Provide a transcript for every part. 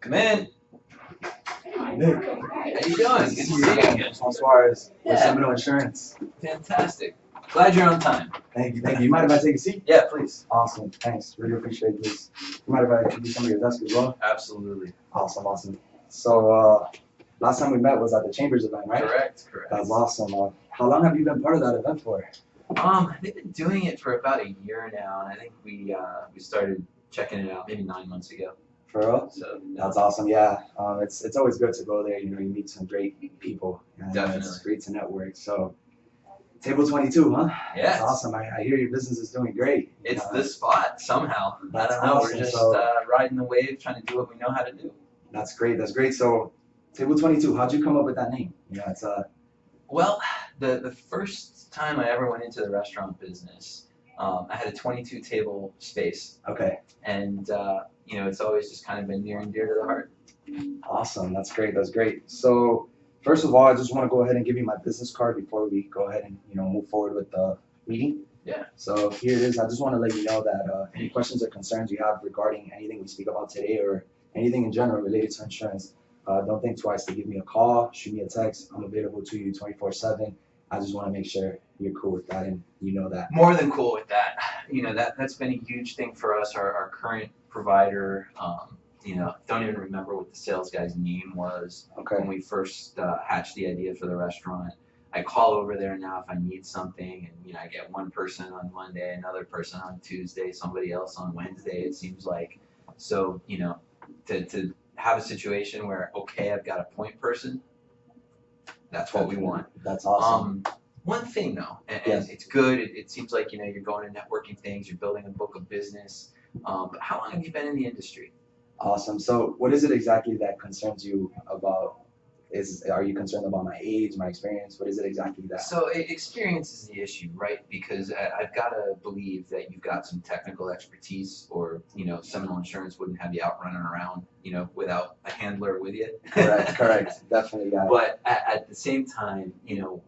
Come in. Nick, How you doing? Good to see you again. 2018suarez with Yeah. Seminole Insurance. Fantastic. Glad you're on time. Thank you, thank you. You mind if I take a seat? Yeah, please. Awesome, thanks. Really appreciate this. You mind if I introduce some of your desk as well? Absolutely. Awesome, awesome. So, last time we met was at the Chambers event, right? Correct. That's awesome. How long have you been part of that event for? They've been doing it for about a year now, and I think we started checking it out maybe 9 months ago. For real? So That's awesome, yeah. It's always good to go there. You know, you meet some great people. And Definitely. It's great to network. So, Table 22, huh? Yeah. That's awesome. I hear your business is doing great. It's the spot somehow. I That's don't know. awesome. We're just So, riding the wave, trying to do what we know how to do. that's great. That's great. So, Table 22, how'd you come up with that name? Yeah, it's Well, the first time I ever went into the restaurant business, I had a 22 table space, okay. and it's always just kind of been near and dear to the heart. Awesome. That's great. That's great. So, first of all, I just want to go ahead and give you my business card before we go ahead and move forward with the meeting. Yeah. So here it is. I just want to let you know that any questions or concerns you have regarding anything we speak about today or anything in general related to insurance, don't think twice to give me a call, shoot me a text. I'm available to you 24/7. I just want to make sure you're cool with that and you know that. More than cool with that. That's been a huge thing for us. Our current provider, don't even remember what the sales guy's name was Okay. when we first hatched the idea for the restaurant. I call over there now if I need something, and I get one person on Monday, another person on Tuesday, somebody else on Wednesday. It seems like so. To have a situation where I've got a point person. That's what we want. That's awesome. One thing though, and Yes. it's good. It seems like you're going to networking things. You're building a book of business. But how long have you been in the industry? Awesome. So, what is it exactly that concerns you about? Are you concerned about my age, my experience? What is it exactly that? So experience is the issue, right? Because I've got to believe that you've got some technical expertise, or Seminole Insurance wouldn't have you out running around, without a handler with you. Correct. Definitely, yeah. But at the same time,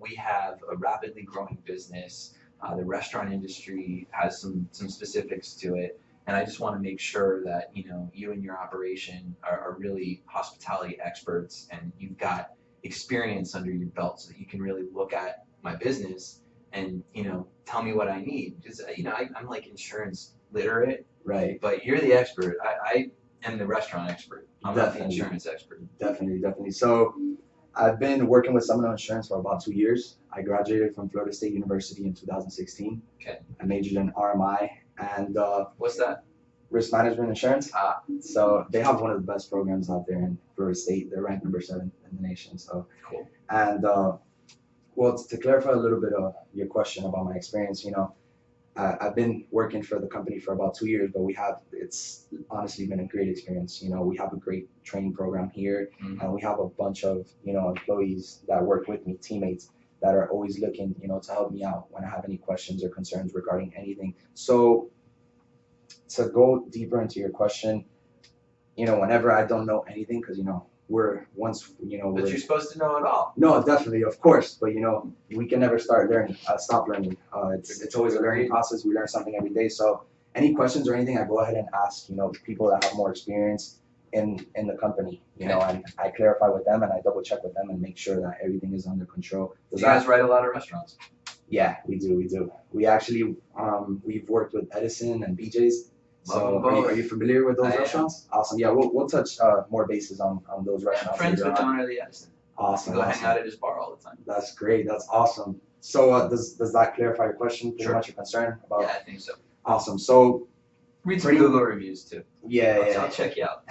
we have a rapidly growing business. The restaurant industry has some specifics to it. And I just want to make sure that you and your operation are really hospitality experts, and you've got experience under your belt, so that you can really look at my business and tell me what I need. Because I'm like insurance literate, Right. but you're the expert. I am the restaurant expert. I'm not the Definitely. insurance expert. Definitely. So, I've been working with Seminole Insurance for about 2 years. I graduated from Florida State University in 2016. Okay. I majored in RMI and What's that? risk management insurance. Ah, So they have one of the best programs out there in Florida State. They're ranked number 7 in the nation. So, cool. and well, to clarify a little bit of your question about my experience, I've been working for the company for about 2 years, but it's honestly been a great experience. We have a great training program here, Mhm. and we have a bunch of, employees that work with me, teammates that are always looking, to help me out when I have any questions or concerns regarding anything. So to go deeper into your question, whenever I don't know anything, because, But you're supposed to know it all. no, definitely, of course, but we can never stop learning. It's always a learning process. We learn something every day. So any questions or anything, I go ahead and ask, people that have more experience in the company, and I clarify with them and I double check with them and make sure that everything is under control. You guys write a lot of restaurants. Yeah, we do. We actually we've worked with Edison and BJ's. So are you familiar with those restaurants? Awesome. Yeah, we'll touch more bases on those restaurants. Friends with the owner of the Edison. Awesome. Go hang out at his bar all the time. That's great. That's awesome. So does that clarify your question? Pretty Sure. much your concern about? Yeah, I think so. Awesome. So Read some Google reviews too. yeah. I'll check you out.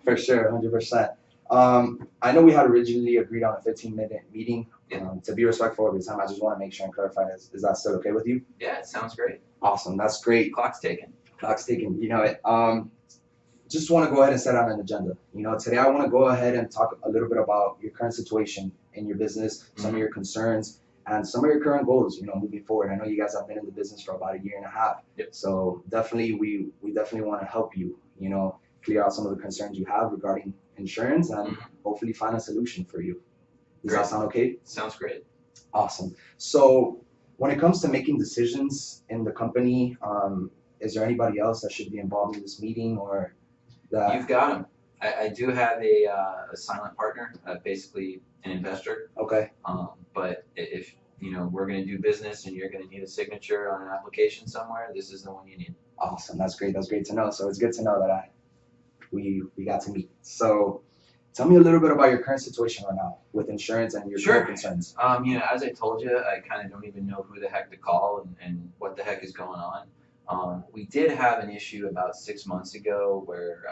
For sure, 100%. I know we had originally agreed on a 15-minute meeting. Yeah. To be respectful of your time, I just want to make sure and clarify, is that still okay with you? Yeah, it sounds great. Awesome. That's great. Clock's ticking. Clock's ticking. Just want to go ahead and set out an agenda. Today I want to go ahead and talk a little bit about your current situation in your business, some of your concerns, and some of your current goals, moving forward. I know you guys have been in the business for about a year and a half. Yep. So definitely, we definitely want to help you, clear out some of the concerns you have regarding insurance and hopefully find a solution for you. Does that sound okay? Sounds great. Awesome. So when it comes to making decisions in the company, is there anybody else that should be involved in this meeting or that? You've got him. I do have a silent partner, basically an investor. Okay. But if we're going to do business and you're going to need a signature on an application somewhere, this is the one you need. Awesome. That's great. That's great to know. So it's good to know that we got to meet. So tell me a little bit about your current situation right now with insurance and your Sure. current concerns. As I told you, I kind of don't even know who the heck to call and what the heck is going on. We did have an issue about 6 months ago where,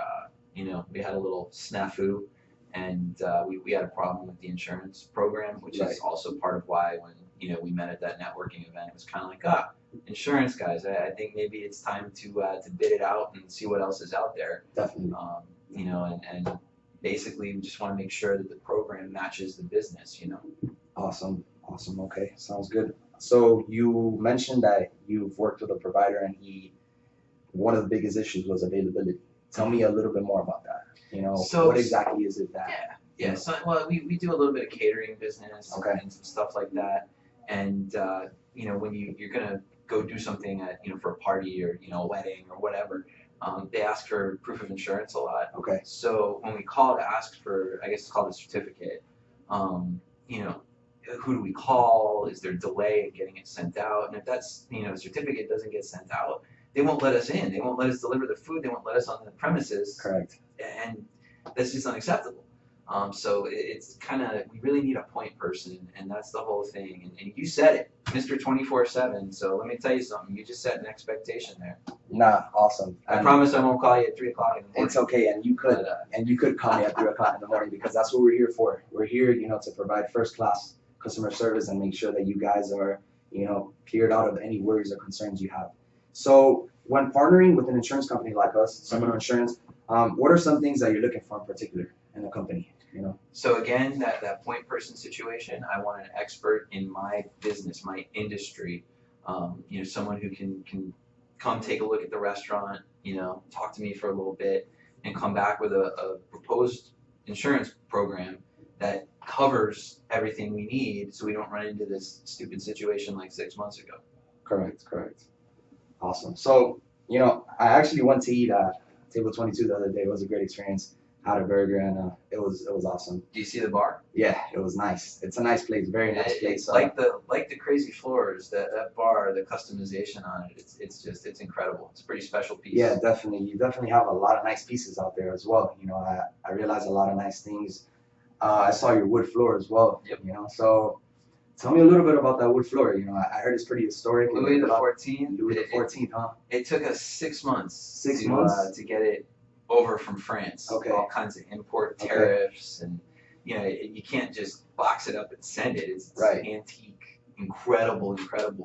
we had a little snafu and we had a problem with the insurance program, which Right. is also part of why when, we met at that networking event, it was kind of like, insurance guys, I think maybe it's time to bid it out and see what else is out there. Definitely. And basically we just want to make sure that the program matches the business. Awesome. Awesome. Okay. Sounds good. So you mentioned that you've worked with a provider and one of the biggest issues was availability. Tell me a little bit more about that. So what exactly is it that? Yeah. So, well, we do a little bit of catering business Okay. and some stuff like that. And, when you're going to go do something at, for a party or, a wedding or whatever, they ask for proof of insurance a lot. Okay. So when we call to ask for, I guess it's called a certificate, who do we call? Is there a delay in getting it sent out? And if that's, a certificate doesn't get sent out, they won't let us in. They won't let us deliver the food. They won't let us on the premises. Correct. And that's just unacceptable. So it's kind of, we really need a point person, and that's the whole thing. And you said it, Mr. 24/7. So let me tell you something. You just set an expectation there. Nah, awesome. I promise I won't call you at 3 o'clock in the morning. It's okay, and you could call me at 3 o'clock in the morning because that's what we're here for. We're here, to provide first class customer service and make sure that you guys are, cleared out of any worries or concerns you have. So when partnering with an insurance company like us, Seminole Insurance, what are some things that you're looking for in particular in a company? So again, that point person situation, I want an expert in my business, my industry. Someone who can come take a look at the restaurant, talk to me for a little bit, and come back with a proposed insurance program that covers everything we need, so we don't run into this stupid situation like 6 months ago. Correct. Awesome. So I actually went to eat at Table 22 the other day. It was a great experience. Had a burger and it was awesome. Do you see the bar? Yeah, it was nice. It's a nice place, very nice place. It's like the crazy floors, that bar, the customization on it. It's incredible. It's a pretty special piece. Yeah, definitely. You definitely have a lot of nice pieces out there as well. I realized a lot of nice things. I saw your wood floor as well. Yep. So tell me a little bit about that wood floor. I heard it's pretty historic. Louis the 14th. Louis the 14th, huh? It took us 6 months. 6 months to get it over from France. Okay. All kinds of import tariffs, and you can't just box it up and send it. It's right. Antique, incredible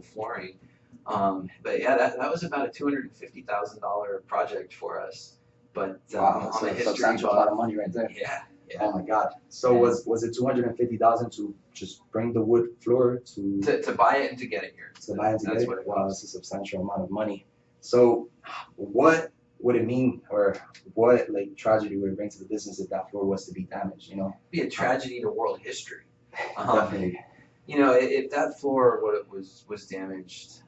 flooring. But yeah, that was about a $250,000 project for us. But wow, on the history, substantial amount of money right there. Yeah. Oh my God! So was it 250,000 to just bring the wood floor to buy it and to get it here? To buy it and to That's get what it? it Wow, was. that's a substantial amount of money. So what would it mean, or what tragedy would it bring to the business if that floor was to be damaged? It'd be a tragedy to world history. Definitely. If that floor was damaged,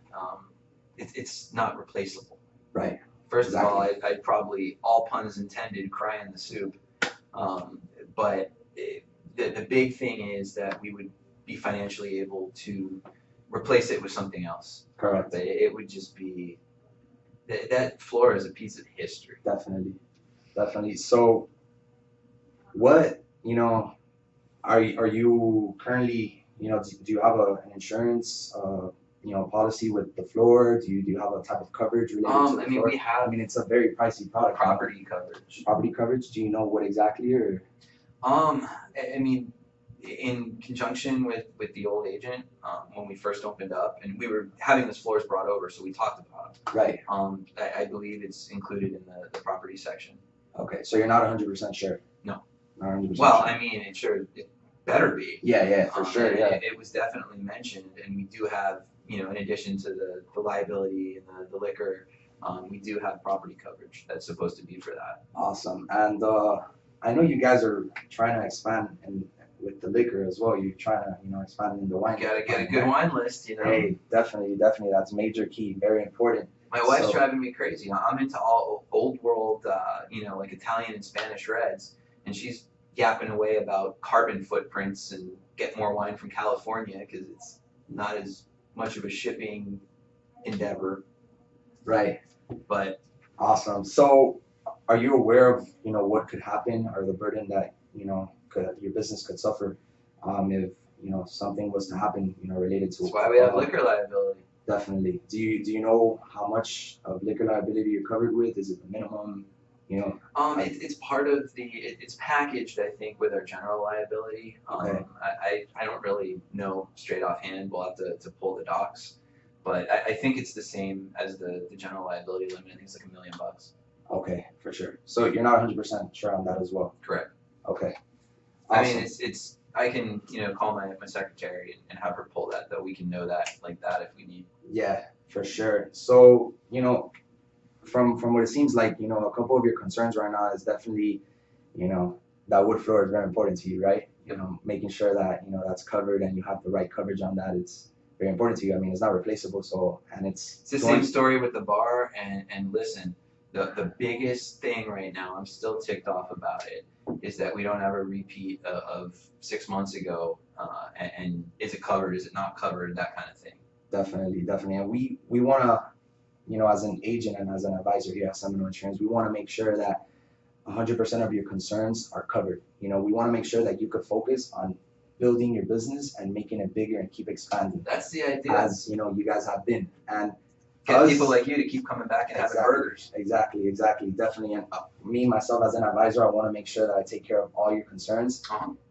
it's not replaceable. Right. First Exactly. of all, I'd probably, all puns intended, cry in the soup. But the big thing is that we would be financially able to replace it with something else. Correct. But it would just be, that floor is a piece of history. Definitely. So what, are you currently, do you have an insurance, policy with the floor? Do you have a type of coverage related to the floor? We have it's a very pricey product. property coverage. Property coverage? Do you know what exactly, or? In conjunction with the old agent, when we first opened up, and we were having the floors brought over, so we talked about it. Right. I believe it's included in the property section. Okay, so you're not 100% sure? No. Not 100% Well, sure. it better be. Yeah, for sure, yeah. It was definitely mentioned, and we do have, in addition to the liability and the liquor, we do have property coverage that's supposed to be for that. Awesome. And I know you guys are trying to expand with the liquor as well. You're trying to, expand in the wine. You gotta get a good wine list, Hey, definitely. That's major key, very important. My wife's driving me crazy. I'm into all old world, like Italian and Spanish reds, and she's yapping away about carbon footprints and get more wine from California because it's not as much of a shipping endeavor. Right. But Awesome. So, are you aware of what could happen or the burden that your business could suffer if something was to happen related to that's why we have liquor liability. Definitely. Do you know how much of liquor liability you're covered with? Is it the minimum? It's part of it's packaged, I think, with our general liability. Okay. I don't really know straight offhand. We'll have to pull the docs, but I think it's the same as the general liability limit. I think it's like $1 million. Okay, for sure. So you're not 100% sure on that as well. Correct. Okay. I Awesome. mean, it's I can call my secretary and have her pull that, though. We can know that like that if we need. Yeah, for sure. So from what it seems like, a couple of your concerns right now is definitely, that wood floor is very important to you, right? Making sure that that's covered and you have the right coverage on that. It's very important to you. I mean, it's not replaceable. So it's the same story with the bar. And listen, the biggest thing right now, I'm still ticked off about it, is that we don't have a repeat of 6 months ago. And is it covered? Is it not covered? That kind of thing. Definitely, and we want to, as an agent and as an advisor here at Seminole Insurance, we want to make sure that 100% of your concerns are covered. We want to make sure that you could focus on building your business and making it bigger and keep expanding. That's the idea. As you guys have been, and get people like you to keep coming back and having burgers. Exactly, definitely. And me, myself, as an advisor, I want to make sure that I take care of all your concerns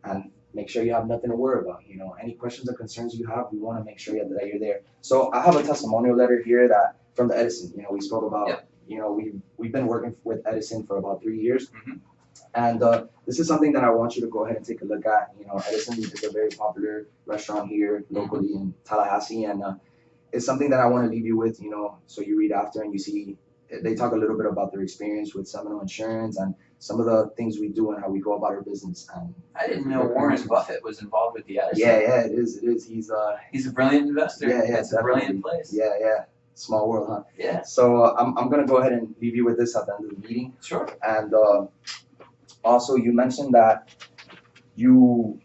and make sure you have nothing to worry about. Any questions or concerns you have, we want to make sure that you're there. So I have a testimonial letter here that from the Edison. We spoke about. Yep. We've been working with Edison for about 3 years, and this is something that I want you to go ahead and take a look at. Edison is a very popular restaurant here locally in Tallahassee, and it's something that I want to leave you with. So you read after and you see they talk a little bit about their experience with Seminole Insurance and some of the things we do and how we go about our business. And I didn't know Warren Buffett was involved with the Edison. Yeah, it is. He's a brilliant investor. Yeah, it's a brilliant place. Yeah. Small world, huh? Yeah. So I'm gonna go ahead and leave you with this at the end of the meeting. Sure. And also, you mentioned that when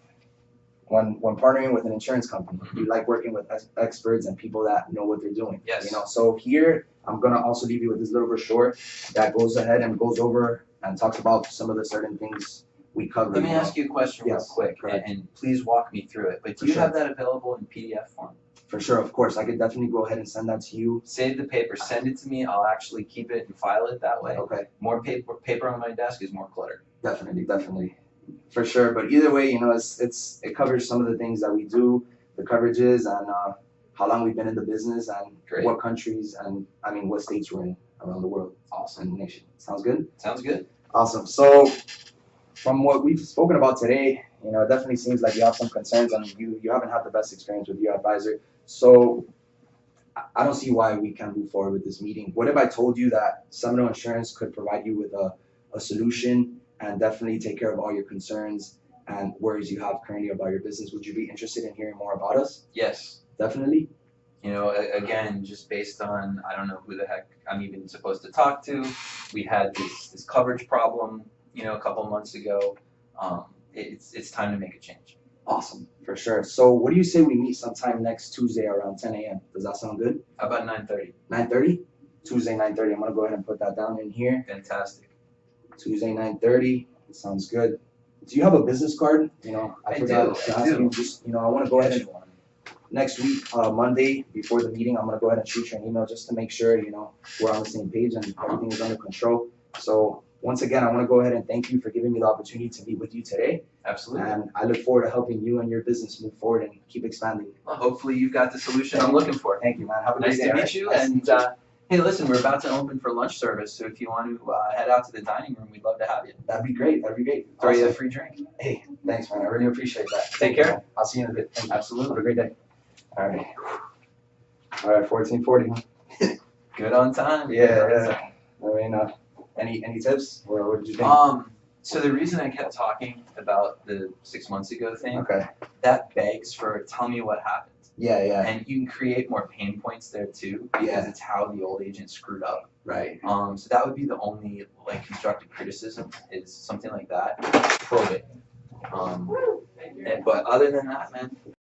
partnering with an insurance company, you like working with experts and people that know what they're doing. Yes. So here I'm gonna also leave you with this little brochure that goes ahead and goes over and talks about some of the certain things we cover. Let me ask you a question real quick, and please walk me through it. But do you have that available in PDF form? For sure, of course. I could definitely go ahead and send that to you. Save the paper, send it to me. I'll actually keep it and file it that way. Okay. More paper on my desk is more clutter. Definitely. For sure. But either way, it covers some of the things that we do, the coverages, and how long we've been in the business, and what countries, and what states we're in around the world. Awesome. And the nation. Sounds good? Sounds good. Awesome. So from what we've spoken about today, it definitely seems like you have some concerns and you haven't had the best experience with your advisor. So I don't see why we can't move forward with this meeting. What if I told you that Seminole Insurance could provide you with a solution and definitely take care of all your concerns and worries you have currently about your business? Would you be interested in hearing more about us? Yes. Definitely. Again, just based on, I don't know who the heck I'm even supposed to talk to. We had this coverage problem, a couple months ago. It's time to make a change. Awesome, for sure. So what do you say we meet sometime next Tuesday around 10 a.m.? Does that sound good? How about 9:30? 9:30? Tuesday, 9:30. I'm going to go ahead and put that down in here. Fantastic. Tuesday, 9:30. Sounds good. Do you have a business card? I forgot to ask you. Just, I want to go ahead and next week, Monday, before the meeting, I'm going to go ahead and shoot you an email just to make sure, we're on the same page and everything is under control. So once again, I want to go ahead and thank you for giving me the opportunity to meet with you today. Absolutely. And I look forward to helping you and your business move forward and keep expanding. Well, hopefully you've got the solution I'm looking for. Thank you, man. Have a great day. Nice to meet you. And hey, listen, we're about to open for lunch service, so if you want to head out to the dining room, we'd love to have you. That'd be great. Throw you a free drink. Hey, thanks, man. I really appreciate that. Take care. Man. I'll see you in a bit. Thank you. Absolutely. Have a great day. All right, 1440. Good on time. Yeah. Any tips? What did you think? So the reason I kept talking about the 6 months ago thing, okay, that begs for tell me what happened. Yeah, yeah, And you can create more pain points there too, because yeah. it's how the old agent screwed up. Right. So that would be the only like constructive criticism is something like that. Probate. But other than that, man,